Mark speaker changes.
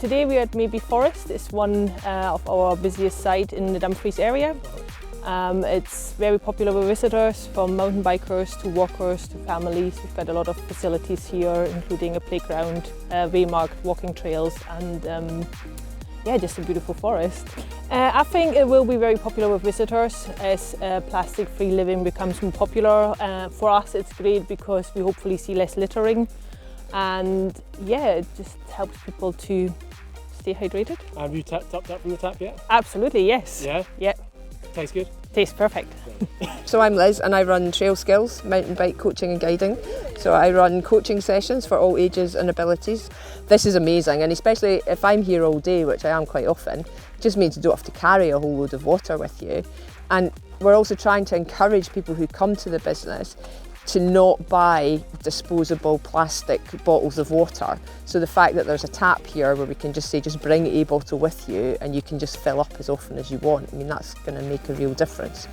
Speaker 1: today we are at Mabie Forest. It's one of our busiest sites in the Dumfries area. It's very popular with visitors, from mountain bikers to walkers to families. We've got a lot of facilities here, including a playground, waymarked walking trails, and yeah, just a beautiful forest. I think it will be very popular with visitors as plastic-free living becomes more popular. For us it's great because we hopefully see less littering, and yeah, it just helps people to stay hydrated.
Speaker 2: Have you tapped up from the tap yet?
Speaker 1: Absolutely, yes.
Speaker 2: Yeah?
Speaker 1: Yeah.
Speaker 2: Tastes good?
Speaker 1: Tastes perfect.
Speaker 3: So I'm Liz and I run Trail Skills, mountain bike coaching and guiding. So I run coaching sessions for all ages and abilities. This is amazing, and especially if I'm here all day, which I am quite often, it just means you don't have to carry a whole load of water with you. And we're also trying to encourage people who come to the business to not buy disposable plastic bottles of water. So the fact that there's a tap here where we can just say, just bring a bottle with you and you can just fill up as often as you want, I mean, that's going to make a real difference.